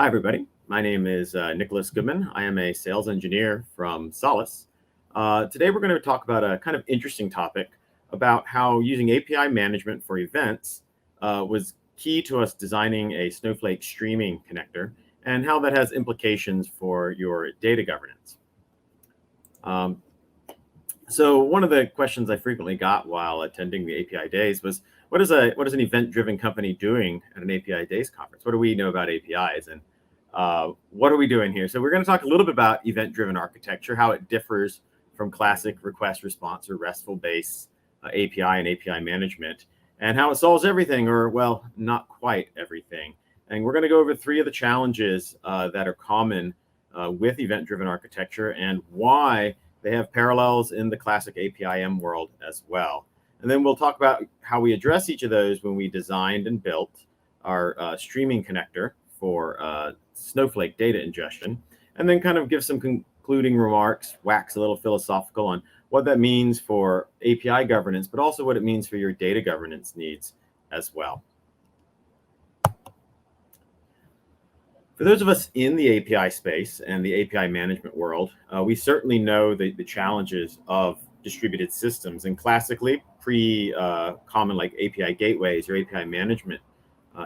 Hi, everybody. My name is Nicholas Goodman. I am a sales engineer from Solace. Today, we're going to talk about a kind of interesting topic about how using API management for events was key to us designing a Snowflake streaming connector and how that has implications for your data governance. Um, so one of the questions I frequently got while attending the API Days was, what is an event-driven company doing at an API Days conference? What do we know about APIs, and what are we doing here? So we're going to talk a little bit about event-driven architecture, how it differs from classic request response or RESTful-based API and API management, and how it solves everything, or well, not quite everything. And we're going to go over three of the challenges that are common with event-driven architecture and why they have parallels in the classic APIM world as well. And then we'll talk about how we address each of those when we designed and built our streaming connector for Snowflake data ingestion, and then kind of give some concluding remarks, wax a little philosophical on what that means for API governance, but also what it means for your data governance needs as well. For those of us in the API space and the API management world, we certainly know the challenges of distributed systems. And classically, pre-common like API gateways or API management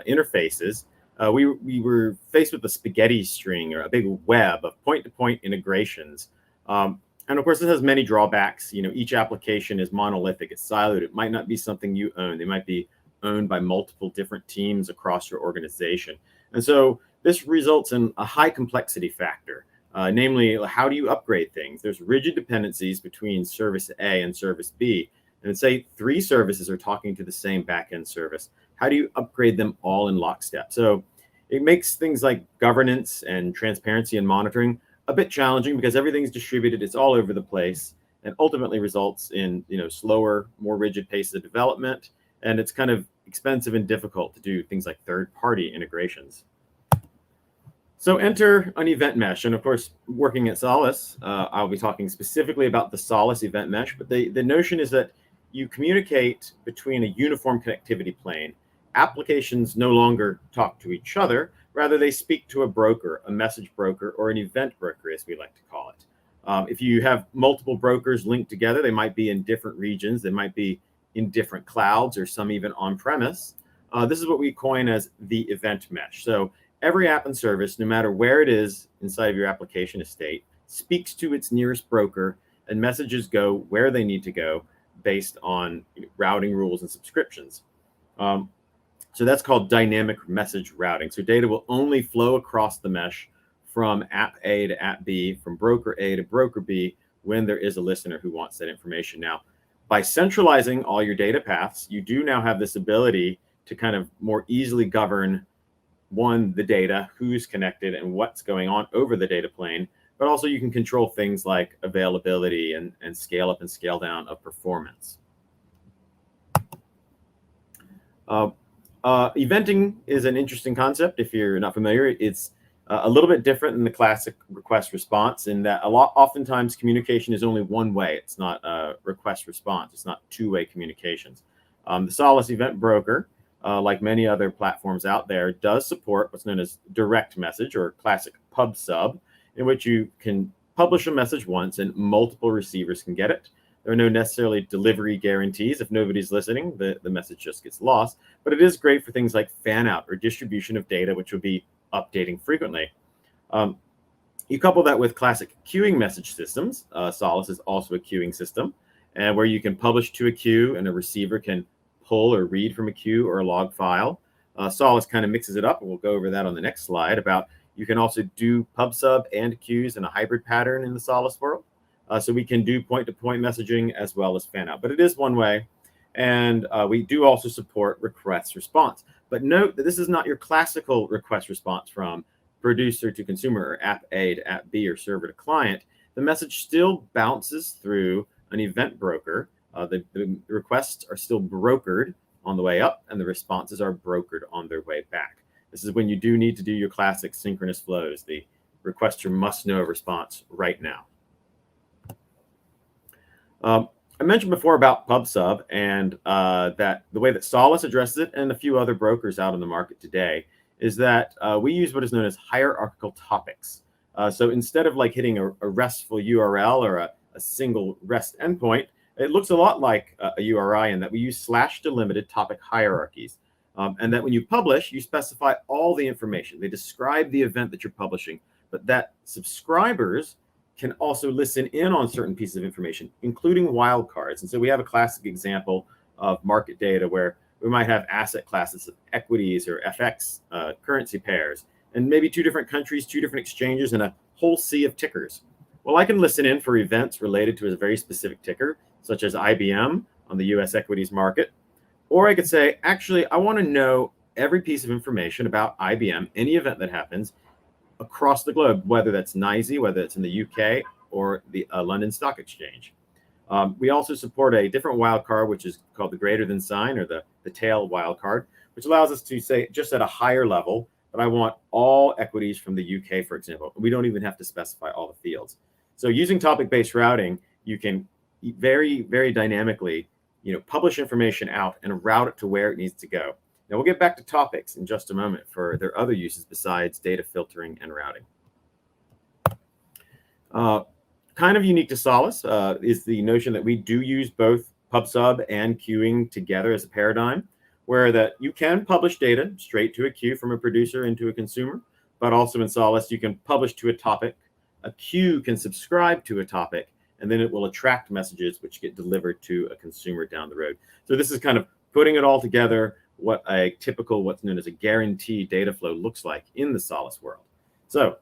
interfaces, we were faced with a spaghetti string or a big web of point-to-point integrations. And of course, this has many drawbacks. You know, each application is monolithic, it's siloed. It might not be something you own. They might be owned by multiple different teams across your organization. And so this results in a high complexity factor, namely, how do you upgrade things? There's rigid dependencies between service A and service B. And say three services are talking to the same backend service. How do you upgrade them all in lockstep? So it makes things like governance and transparency and monitoring a bit challenging because everything's distributed, it's all over the place, and ultimately results in slower, more rigid pace of development, and it's kind of expensive and difficult to do things like third-party integrations. So enter an event mesh, and of course, working at Solace, I'll be talking specifically about the Solace event mesh, but the notion is that you communicate between a uniform connectivity plane. Applications no longer talk to each other, rather they speak to a broker, a message broker, or an event broker, as we like to call it. If you have multiple brokers linked together, they might be in different regions, they might be in different clouds, or some even on-premise. This is what we coin as the event mesh. So every app and service, no matter where it is inside of your application estate, speaks to its nearest broker, and messages go where they need to go based on routing rules and subscriptions. So that's called dynamic message routing. So data will only flow across the mesh from app A to app B, from broker A to broker B, when there is a listener who wants that information. Now, by centralizing all your data paths, you do now have this ability to kind of more easily govern, one, the data, who's connected, and what's going on over the data plane, but also you can control things like availability and scale up and scale down of performance. Eventing is an interesting concept. If you're not familiar, it's a little bit different than the classic request response in that oftentimes communication is only one way. It's not a request response. It's not two-way communications. The Solace Event Broker, like many other platforms out there, does support what's known as direct message or classic pub sub, in which you can publish a message once and multiple receivers can get it. There are no necessarily delivery guarantees. If nobody's listening, the message just gets lost. But it is great for things like fan out or distribution of data, which will be updating frequently. You couple that with classic queuing message systems. Solace is also a queuing system, and where you can publish to a queue and a receiver can pull or read from a queue or a log file. Solace kind of mixes it up, and we'll go over that on the next slide about you can also do pub sub and queues in a hybrid pattern in the Solace world. So we can do point-to-point messaging as well as fan out, but it is one way. And we do also support request response. But note that this is not your classical request response from producer to consumer or app A to app B or server to client. The message still bounces through an event broker. The requests are still brokered on the way up, and the responses are brokered on their way back. This is when you do need to do your classic synchronous flows. The requester must know a response right now. I mentioned before about PubSub and that the way that Solace addresses it and a few other brokers out in the market today is that we use what is known as hierarchical topics. So instead of like hitting a RESTful URL or a single REST endpoint, it looks a lot like a URI in that we use /delimited topic hierarchies. And that when you publish, you specify all the information. They describe the event that you're publishing, but that subscribers can also listen in on certain pieces of information, including wildcards. And so we have a classic example of market data where we might have asset classes of equities or FX currency pairs, and maybe 2 different countries, 2 different exchanges, and a whole sea of tickers. Well, I can listen in for events related to a very specific ticker, such as IBM on the US equities market. Or I could say, actually, I want to know every piece of information about IBM, any event that happens across the globe, whether that's NYSE, whether it's in the UK or the London Stock Exchange. We also support a different wildcard, which is called the greater than sign, or the tail wildcard, which allows us to say just at a higher level that I want all equities from the UK, for example. We don't even have to specify all the fields. So using topic-based routing, you can very, very dynamically publish information out and route it to where it needs to go. Now we'll get back to topics in just a moment for their other uses besides data filtering and routing. Kind of unique to Solace is the notion that we do use both PubSub and queuing together as a paradigm, where that you can publish data straight to a queue from a producer into a consumer, but also in Solace, you can publish to a topic, a queue can subscribe to a topic, and then it will attract messages which get delivered to a consumer down the road. So this is kind of putting it all together, what a typical, what's known as a guaranteed data flow looks like in the Solace world. So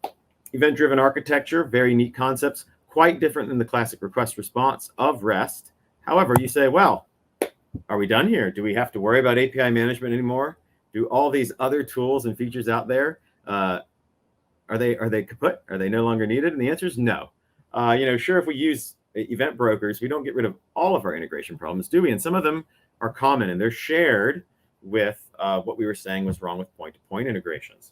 event-driven architecture, very neat concepts, quite different than the classic request response of REST. However, you say, well, are we done here? Do we have to worry about API management anymore? Do all these other tools and features out there, are they kaput? Are they no longer needed? And the answer is no. Sure, if we use event brokers, we don't get rid of all of our integration problems, do we? And some of them are common and they're shared with what we were saying was wrong with point-to-point integrations.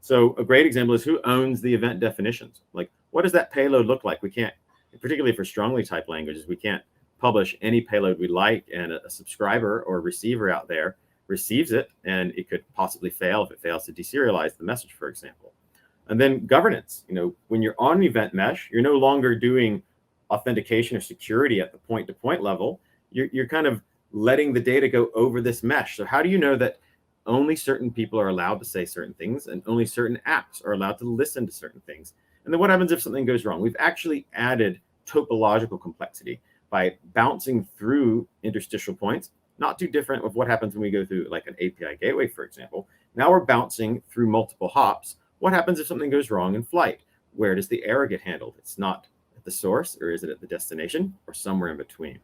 So a great example is who owns the event definitions? Like, what does that payload look like? We can't, particularly for strongly typed languages, we can't publish any payload we like, and a subscriber or a receiver out there receives it, and it could possibly fail if it fails to deserialize the message, for example. And then governance. When you're on an event mesh, you're no longer doing authentication or security at the point-to-point level. You're kind of letting the data go over this mesh. So how do you know that only certain people are allowed to say certain things and only certain apps are allowed to listen to certain things? And then what happens if something goes wrong? We've actually added topological complexity by bouncing through interstitial points, not too different with what happens when we go through like an API gateway, for example. Now we're bouncing through multiple hops. What happens if something goes wrong in flight? Where does the error get handled? It's not at the source, or is it at the destination, or somewhere in between?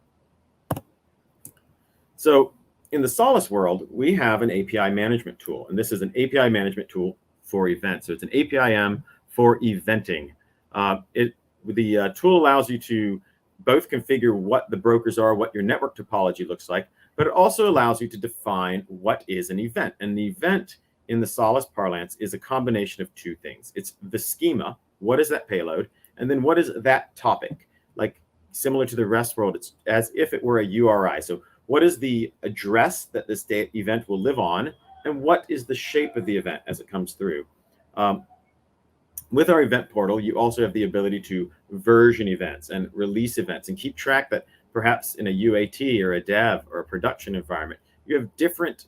So in the Solace world, we have an API management tool, and this is an API management tool for events. So it's an APIM for eventing. The tool allows you to both configure what the brokers are, what your network topology looks like, but it also allows you to define what is an event. And the event in the Solace parlance is a combination of 2 things. It's the schema, what is that payload, and then what is that topic? Like similar to the REST world, it's as if it were a URI. So what is the address that this event will live on, and what is the shape of the event as it comes through? With our event portal, you also have the ability to version events and release events and keep track that perhaps in a UAT or a dev or a production environment, you have different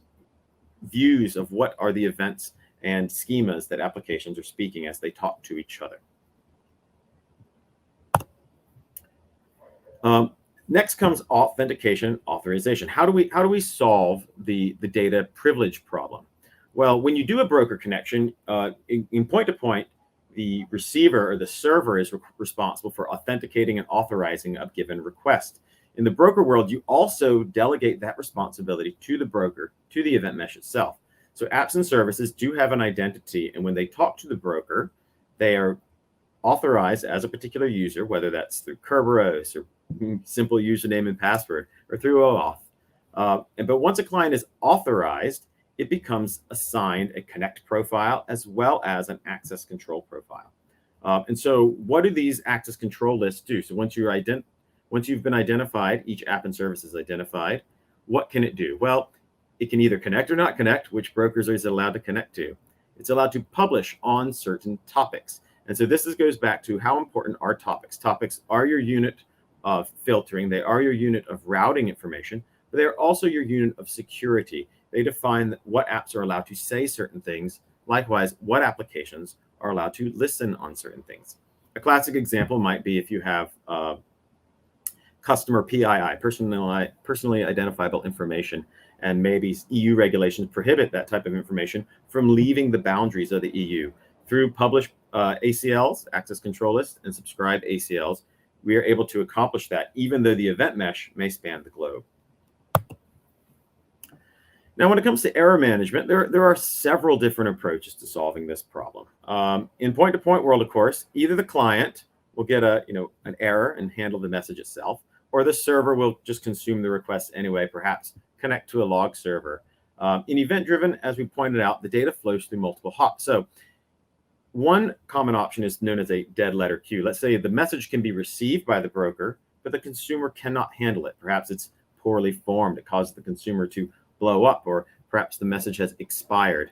views of what are the events and schemas that applications are speaking as they talk to each other. Next comes authentication, authorization. How do we solve the data privilege problem? Well, when you do a broker connection, in point-to-point, the receiver or the server is responsible for authenticating and authorizing a given request. In the broker world, you also delegate that responsibility to the broker, to the event mesh itself. So apps and services do have an identity, and when they talk to the broker, they are authorized as a particular user, whether that's through Kerberos or simple username and password or through OAuth. But once a client is authorized, it becomes assigned a connect profile as well as an access control profile. And so what do these access control lists do? So once you've been identified, each app and service is identified, what can it do? Well, it can either connect or not connect, which brokers is it allowed to connect to. It's allowed to publish on certain topics. And so this goes back to how important are topics. Topics are your unit of filtering. They are your unit of routing information, but they are also your unit of security. They define what apps are allowed to say certain things. Likewise, what applications are allowed to listen on certain things. A classic example might be if you have customer PII, personally identifiable information, and maybe EU regulations prohibit that type of information from leaving the boundaries of the EU. Through publish ACLs, access control list, and subscribe ACLs, we are able to accomplish that, even though the event mesh may span the globe. Now, when it comes to error management, there are several different approaches to solving this problem. In point-to-point world, of course, either the client will get an error and handle the message itself, or the server will just consume the request anyway, perhaps connect to a log server. In event-driven, as we pointed out, the data flows through multiple hops. So one common option is known as a dead letter queue. Let's say the message can be received by the broker, but the consumer cannot handle it. Perhaps it's poorly formed. It causes the consumer to blow up, or perhaps the message has expired.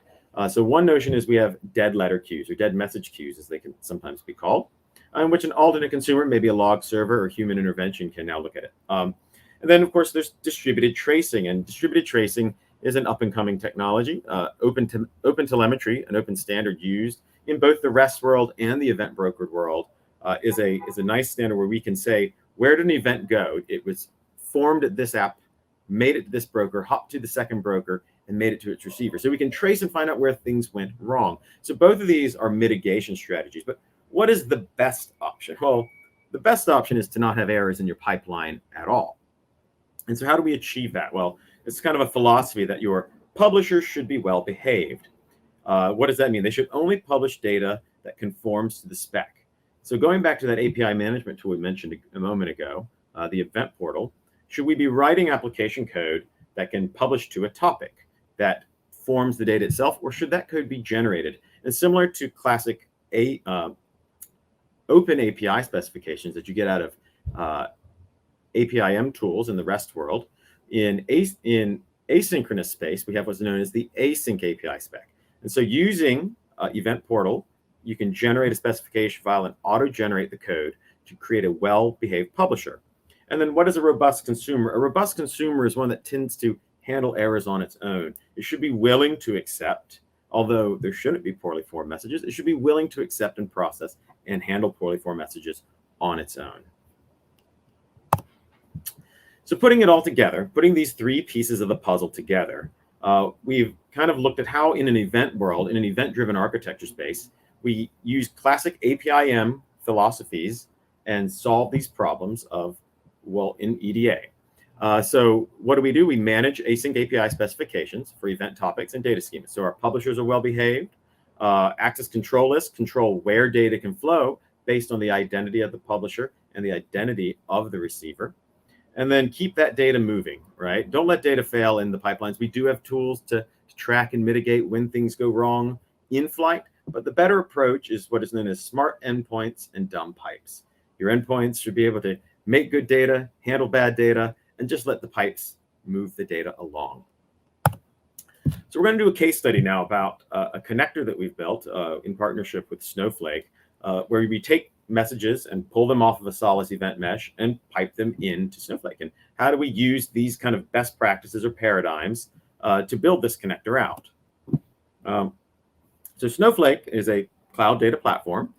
So one notion is we have dead letter queues, or dead message queues, as they can sometimes be called, in which an alternate consumer, maybe a log server or human intervention, can now look at it. And then, of course, there's distributed tracing, and distributed tracing is an up-and-coming technology. Open telemetry, an open standard used in both the REST world and the event brokered world, is a nice standard where we can say, where did an event go? It was formed at this app, made it to this broker, hopped to the second broker, and made it to its receiver. So we can trace and find out where things went wrong. So both of these are mitigation strategies. But what is the best option? Well, the best option is to not have errors in your pipeline at all. And so how do we achieve that? Well, it's kind of a philosophy that your publishers should be well behaved. What does that mean? They should only publish data that conforms to the spec. So going back to that API management tool we mentioned a moment ago, the event portal, should we be writing application code that can publish to a topic that forms the data itself, or should that code be generated? And similar to classic open API specifications that you get out of APIM tools in the REST world, in asynchronous space, we have what's known as the async API spec. And so using event portal, you can generate a specification file and auto-generate the code to create a well-behaved publisher. And then what is a robust consumer? A robust consumer is one that tends to handle errors on its own. It should be willing to accept, although there shouldn't be poorly formed messages, it should be willing to accept and process and handle poorly formed messages on its own. So putting it all together, putting these three pieces of the puzzle together, we've kind of looked at how in an event world, in an event-driven architecture space, we use classic APIM philosophies and solve these problems of, well, in EDA. So what do? We manage async API specifications for event topics and data schemas. So our publishers are well behaved. Access control lists control where data can flow based on the identity of the publisher and the identity of the receiver. And then keep that data moving, right? Don't let data fail in the pipelines. We do have tools to track and mitigate when things go wrong in flight, but the better approach is what is known as smart endpoints and dumb pipes. Your endpoints should be able to make good data, handle bad data, and just let the pipes move the data along. So we're going to do a case study now about a connector that we've built in partnership with Snowflake, where we take messages and pull them off of a Solace event mesh and pipe them into Snowflake. And how do we use these kind of best practices or paradigms to build this connector out? So Snowflake is a cloud data platform.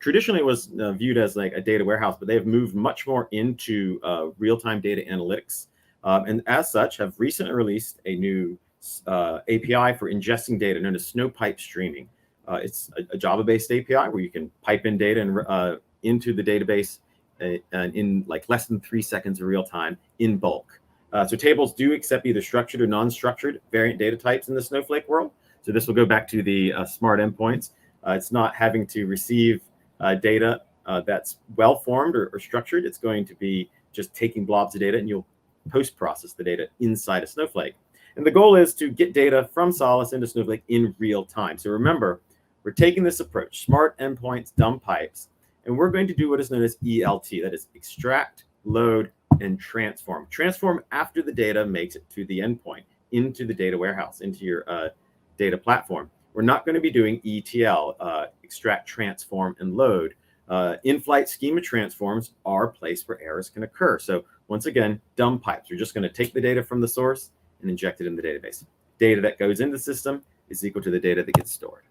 Traditionally, it was viewed as like a data warehouse, but they have moved much more into real-time data analytics, and as such, have recently released a new API for ingesting data known as Snowpipe streaming. It's a Java-based API where you can pipe in data and, into the database in like less than 3 seconds of real time in bulk. So tables do accept either structured or non-structured variant data types in the Snowflake world. So this will go back to the smart endpoints. It's not having to receive data that's well-formed or structured. It's going to be just taking blobs of data, and you'll post-process the data inside of Snowflake. And the goal is to get data from Solace into Snowflake in real time. So remember, we're taking this approach, smart endpoints, dumb pipes, and we're going to do what is known as ELT, that is extract, load, and transform. Transform after the data makes it to the endpoint, into the data warehouse, into your data platform. we're not going to be doing ETL, extract, transform, and load. In-flight schema transforms are a place where errors can occur. So once again, dumb pipes. You're just going to take the data from the source and inject it in the database. Data that goes into the system is equal to the data that gets stored.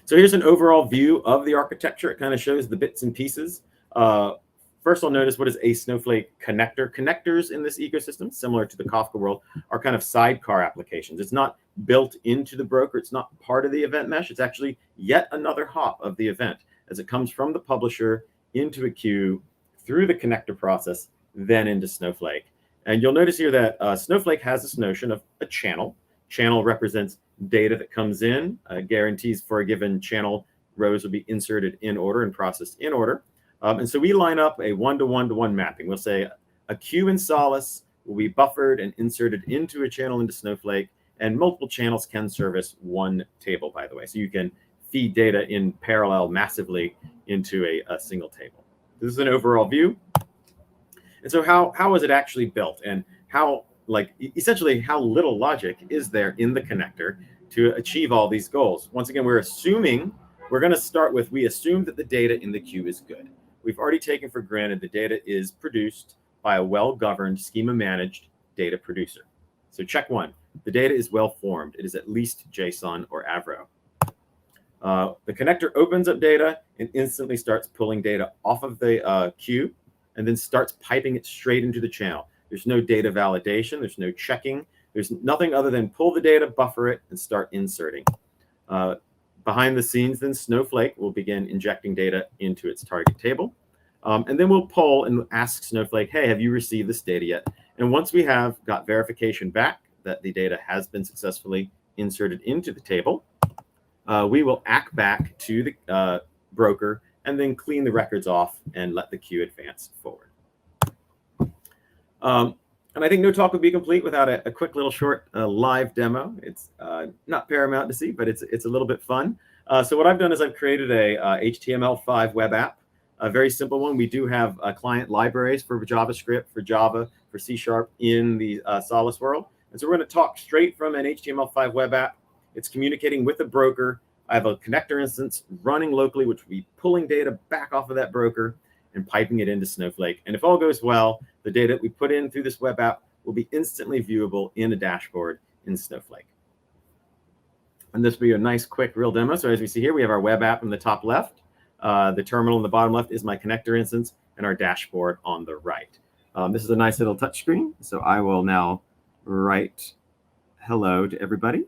So here's an overall view of the architecture. It kind of shows the bits and pieces. First, I'll notice what is a Snowflake connector. Connectors in this ecosystem, similar to the Kafka world, are kind of sidecar applications. It's not built into the broker. It's not part of the event mesh. It's actually yet another hop of the event as it comes from the publisher into a queue through the connector process, then into Snowflake. And you'll notice here that Snowflake has this notion of a channel. Channel represents data that comes in, guarantees for a given channel rows will be inserted in order and processed in order. And so we line up a one-to-one-to-one mapping. We'll say a queue in Solace will be buffered and inserted into a channel into Snowflake, and multiple channels can service one table, by the way. So you can feed data in parallel massively into a single table. This is an overall view. And so how is it actually built, and how, like, essentially how little logic is there in the connector to achieve all these goals? Once again, we're going to start with, we assume that the data in the queue is good. We've already taken for granted the data is produced by a well-governed, schema-managed data producer. So check one, the data is well-formed. It is at least JSON or Avro. The connector opens up data and instantly starts pulling data off of the queue and then starts piping it straight into the channel. There's no data validation. There's no checking. There's nothing other than pull the data, buffer it, and start inserting. Behind the scenes, then Snowflake will begin injecting data into its target table. And then we'll poll and ask Snowflake, hey, have you received this data yet? And once we have got verification back that the data has been successfully inserted into the table, we will act back to the broker and then clean the records off and let the queue advance forward. And I think no talk would be complete without a quick little short live demo. It's not paramount to see, but it's a little bit fun. So what I've done is I've created a HTML5 web app, a very simple one. We do have client libraries for JavaScript, for Java, for C# in the Solace world. And so we're going to talk straight from an HTML5 web app. It's communicating with the broker. I have a connector instance running locally, which will be pulling data back off of that broker and piping it into Snowflake. And if all goes well, the data we put in through this web app will be instantly viewable in a dashboard in Snowflake. And this will be a nice, quick, real demo. So as we see here, we have our web app in the top left. The terminal in the bottom left is my connector instance, and our dashboard on the right. This is a nice little touch screen. So I will now write hello to everybody.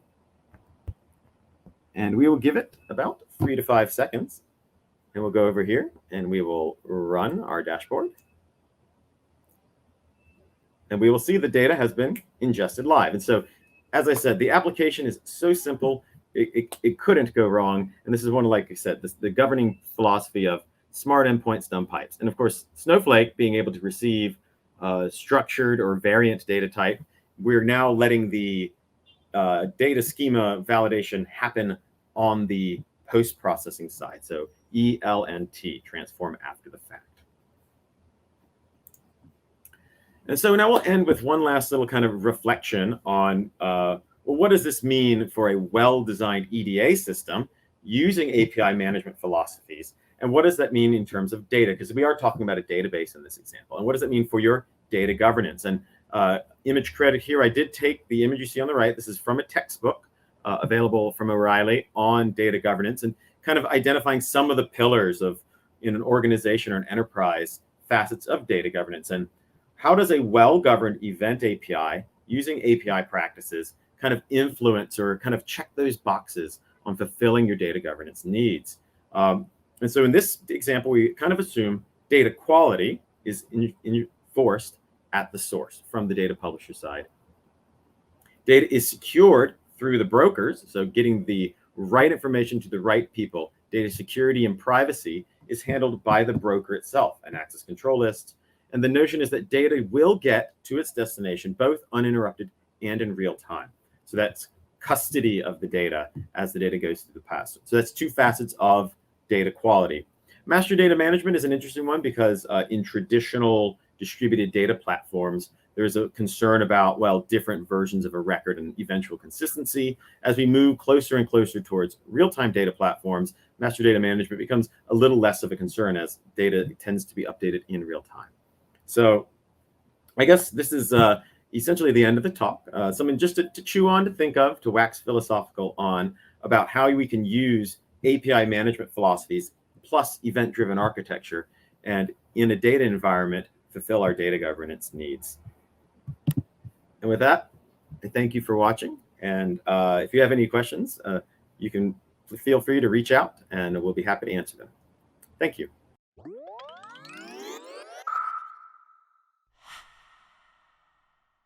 And we will give it about 3 to 5 seconds. And we'll go over here and we will run our dashboard. And we will see the data has been ingested live. And so, as I said, the application is so simple, it couldn't go wrong. And this is one of, like I said, the governing philosophy of smart endpoints, dumb pipes. And of course, Snowflake being able to receive structured or variant data type, we're now letting the data schema validation happen on the post-processing side. So ELNT, transform after the fact. And so now we'll end with one last little kind of reflection on, well, what does this mean for a well-designed EDA system using API management philosophies? And what does that mean in terms of data? Because we are talking about a database in this example. And what does it mean for your data governance? And image credit here, I did take the image you see on the right. This is from a textbook available from O'Reilly on data governance, and kind of identifying some of the pillars of, in an organization or an enterprise, facets of data governance. And how does a well-governed event API using API practices kind of influence or kind of check those boxes on fulfilling your data governance needs? And so in this example, we kind of assume data quality is enforced at the source from the data publisher side. Data is secured through the brokers, so getting the right information to the right people. Data security and privacy is handled by the broker itself, an access control list. And the notion is that data will get to its destination, both uninterrupted and in real time. So that's custody of the data as the data goes through the pass. So that's two facets of data quality. Master data management is an interesting one because in traditional distributed data platforms, There's a concern about, well, different versions of a record and eventual consistency. As we move closer and closer towards real-time data platforms, master data management becomes a little less of a concern as data tends to be updated in real time. So I guess this is essentially the end of the talk. Something just to chew on, to think of, to wax philosophical on about how we can use API management philosophies plus event-driven architecture and in a data environment fulfill our data governance needs. And with that, I thank you for watching. And if you have any questions, you can feel free to reach out and we'll be happy to answer them. Thank you.